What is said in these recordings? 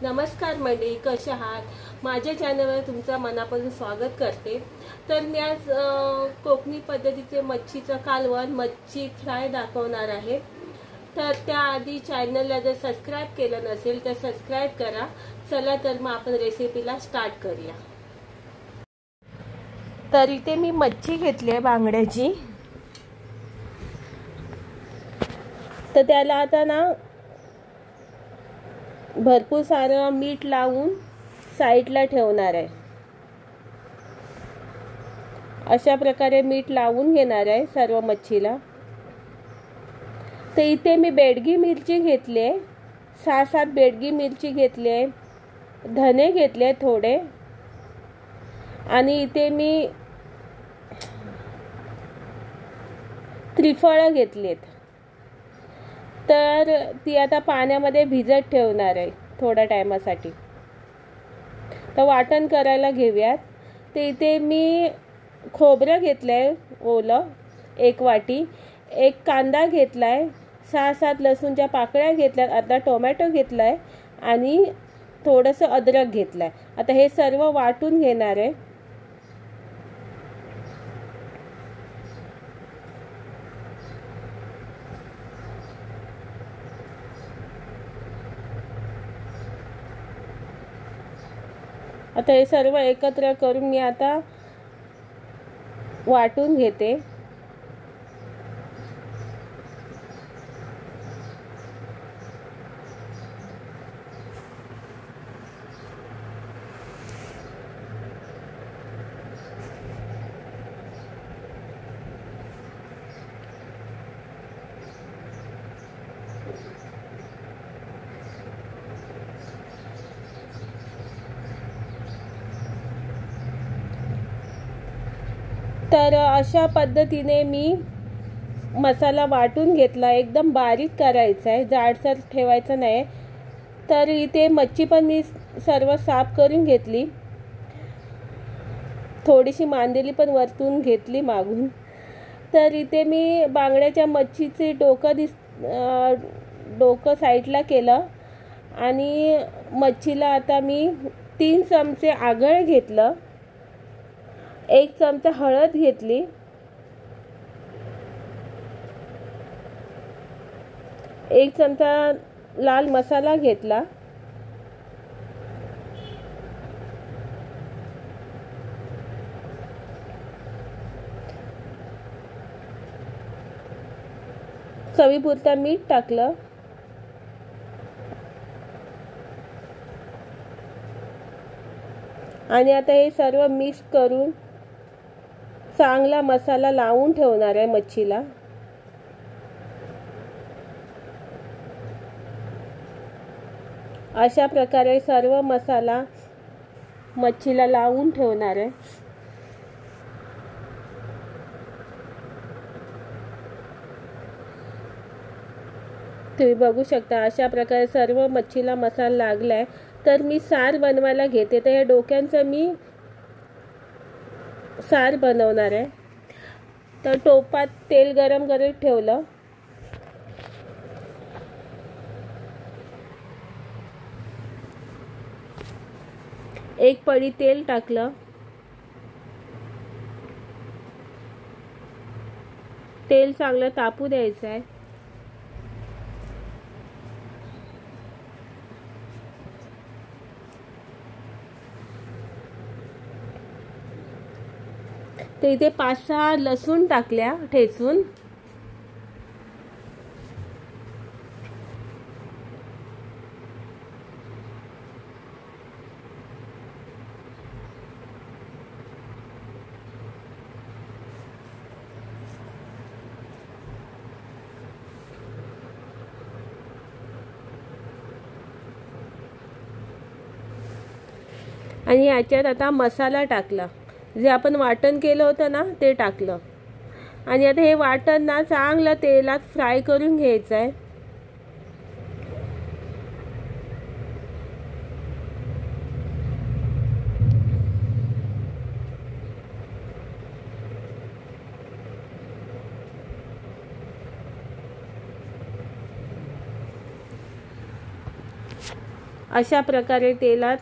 नमस्कार मंडळी, कसे आहात? माझ्या चॅनलवर तुमचं मनापासून स्वागत करते. तर मी आज कोकणी पद्धतीचे मच्छीचं कालवण, मच्छी फ्राय दाखवणार आहे. तर त्याआधी चॅनलला जर सबस्क्राईब केलं नसेल तर सबस्क्राईब करा. चला तर मग आपण रेसिपीला स्टार्ट करूया. तर इथे मी मच्छी घेतली आहे बांगड्याची. तर त्याला आता ना भरपूर सारं मीठ लावून साईडला ठेवणार आहे. अशा प्रकारे मीठ लावून घेणार आहे सर्व मच्छीला. तर इथे मी बेडगी मिरची घेतली आहे, 6-7 बेडगी मिरची घेतली आहे, धने घेतले थोडे, आणि इथे मी त्रिफळं घेतलीत. तर ती आता पाण्यामध्ये भिजत ठेवणार आहे थोड्या टायमासाठी. तर वाटण करायला घेऊयात. ते इथे मी खोबरं घेतलं आहे ओलं 1 वाटी, 1 कांदा घेतला आहे, 6-7 लसूणच्या पाकळ्या घेतल्यात, अर्धा टोमॅटो घेतला आहे आणि थोडंसं अद्रक घेतलं आहे. आता हे सर्व वाटून घेणार आहे. आता हे सर्व एकत्र करून मी आता वाटून घेते. तर अशा पद्धतीने मी मसाला वाटून घेतला. एकदम बारीक करायचा आहे, जाडसर ठेवायचं नाही. तर इथे मच्छी पण मी सर्व साफ करून घेतली, थोडीशी मांदेली पण वरतून घेतली मागून. तर इथे मी बांगड्याच्या मच्छीचे डोकं साईडला केलं आणि मच्छीला आता मी 3 चमचे आगळ घेतलं, 1 चमचा हळद घेतली, 1 चमचा लाल मसाला घेतला, चवीपुरता मीठ टाकलं, आणि आता हे सर्व मिक्स करून चांगला मसाला लावून ठेवणार आहे मच्छीला. अशा प्रकारे सर्व मसाला मच्छीला लावून ठेवणार आहे. तुम्ही बघू शकता अशा प्रकारे सर्व मच्छीला मसाला लागलाय. तर मी सार बनवायला घेते. तर या डोक्यांचं मी सार बनवणार आहे. तर टोपात तेल गरम करत ठेवलं, एक पळी तेल टाकलं, तेल चांगलं तापू द्यायचं आहे. तर इथे 5-6 लसूण टाकल्या ठेचून, आणि याच्यात आता मसाला टाकला, जे आपण वाटण केलं होतं ना ते टाकलं. आणि आता हे वाटण ना चांगलं तेलात फ्राय करून घ्यायचं आहे. अशा प्रकारे तेलात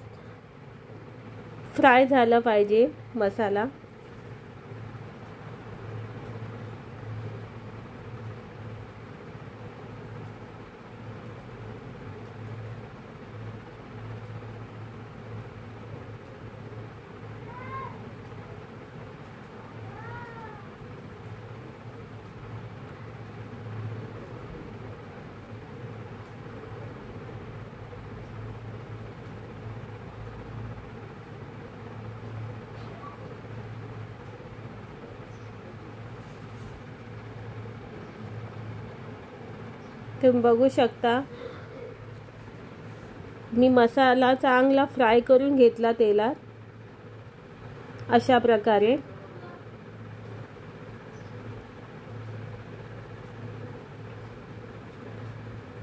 फ्राय झालं पाहिजे मसाला. तुम्ही बघू शकता मी मसाला चांगला फ्राय करून घेतला तेलात अशा प्रकारे.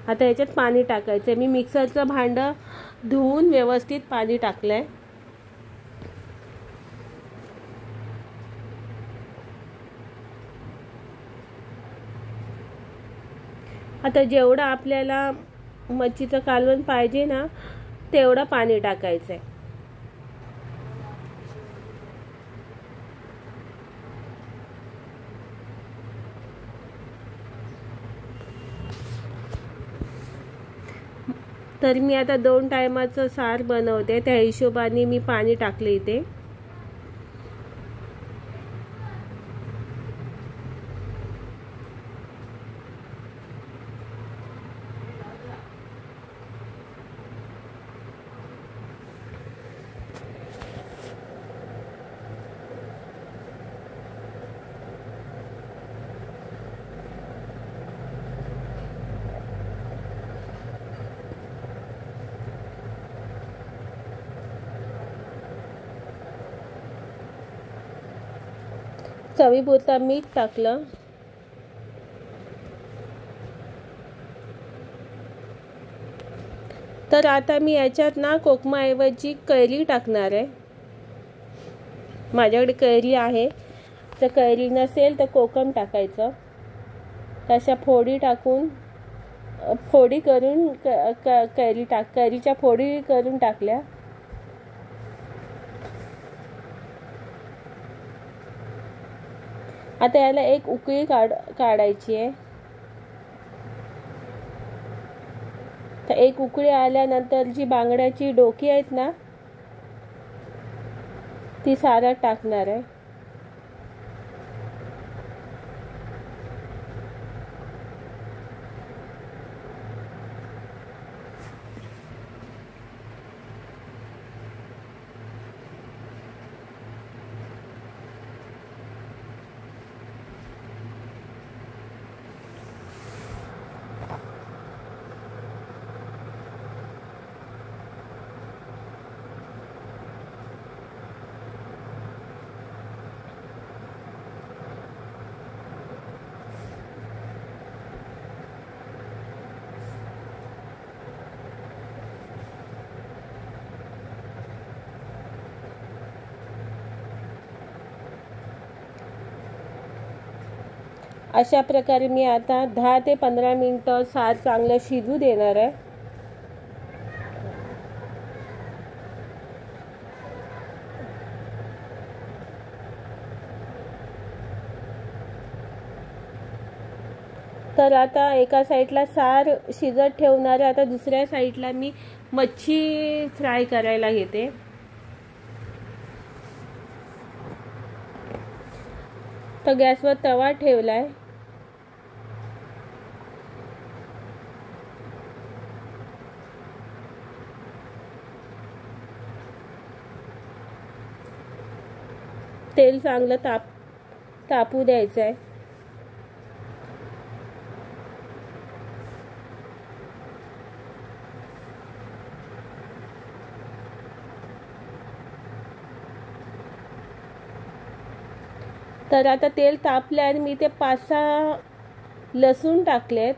आता याच्यात पाणी टाकायचं. मी मिक्सरचं भांडं धुवून व्यवस्थित पाणी टाकलंय. आता जेवढं आपल्याला मच्छीचं कालवण पाहिजे ना तेवढं पाणी टाकायचं आहे. तर मी आता 2 टायमाचं सार बनवते, त्या हिशोबाने मी पाणी टाकले इथे. चवीपुरता मीठ टाकलं. तर आता मी याच्यात ना कोकमाऐवजी कैरी टाकणार आहे. माझ्याकडे कैरी आहे, तर कैरी नसेल तर कोकम टाकायचं. तशा फोडी टाकून फोडी करून कैरीच्या फोडी करून टाकल्या. आता याला एक उकळी काढायची आहे. तर एक उकळी आल्यानंतर जी बांगड्याची डोकी आहेत ना ती सारात टाकणार आहे. अशा प्रकारे मी आता 10 ते 15 मिनिटं सार चांगलं शिजू देणार आहे. तर आता एका साईडला सार शिजत ठेवणार आहे. आता दुसऱ्या साईडला मी मच्छी फ्राय करायला घेते. तर गॅसवर तवा ठेवलाय. तेल चांगलं तापू द्यायचं आहे. तर आता तेल तापले आणि मी ते 5-6 लसूण टाकलेत.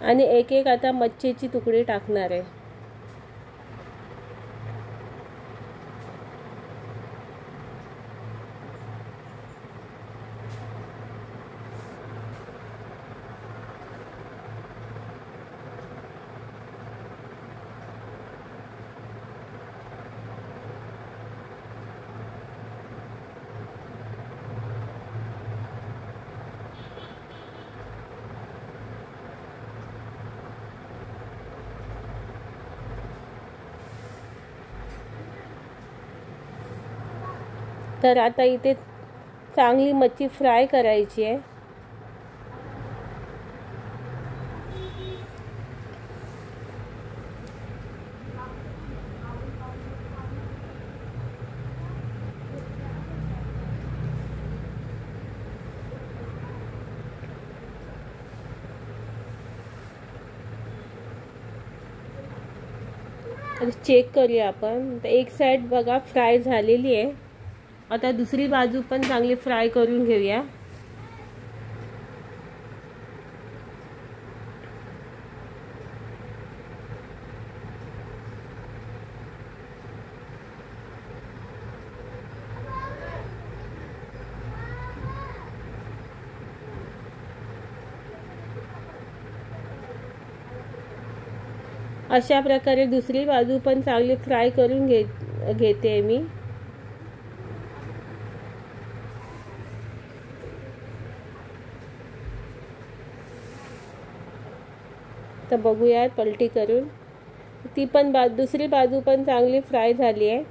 आणि एक एक आता मच्छीची तुकडी टाकणार आहे. तर आता इथे चांगली मच्छी फ्राय करायची आहे. चेक करूया आपण. तर एक साइड बघा फ्राय झालेली आहे. आता दुसरी बाजू पण चांगली फ्राय करून घेऊया. अशा प्रकारे दुसरी बाजू पण चांगली फ्राय करून घेते मी. तर बघूयात पलटी करून. ती पण दुसरी बाजू पण चांगली फ्राय झाली आहे.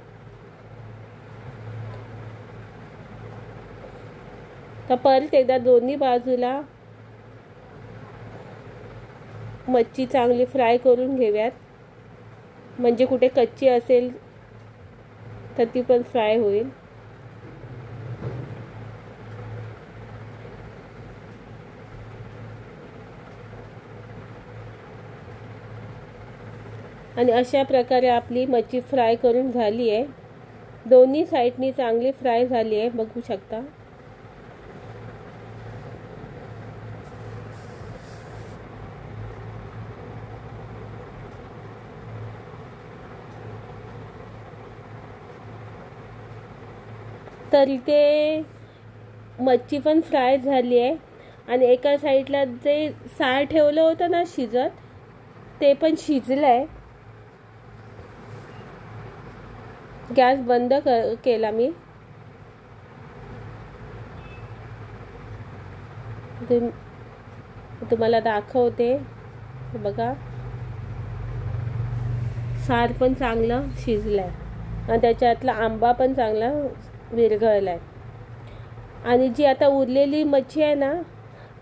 तर परत एकदा दोन्ही बाजूला मच्छी चांगली फ्राय करून घेऊयात, म्हणजे कुठे कच्ची असेल तर ती पण फ्राय होईल. आणि अशा प्रकारे आपली मच्छी फ्राय करून झाली आहे. दोन्ही साइडनी चांगली फ्राय झाली आहे, बघू शकता. तर इथे मच्छी पण फ्राय झाली आहे आणि एका साईडला जे सार ठेवलं होतं ना शिजत, ते पण शिजलं आहे. गॅस बंद केला मी. तुम्हाला दाखवते. बघा, सार पण चांगलं शिजलाय आणि त्याच्यातला आंबा पण चांगला विरघळलाय. आणि जी आता उरलेली मच्छी आहे ना,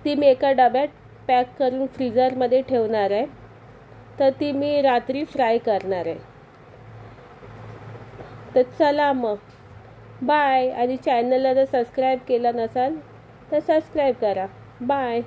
ती मी एका डब्यात पॅक करून फ्रीजरमध्ये ठेवणार आहे. तर ती मी रात्री फ्राय करणार आहे. तर चला मग बाय. आणि चॅनलला जर सबस्क्राईब केलं नसाल तर सबस्क्राईब करा. बाय.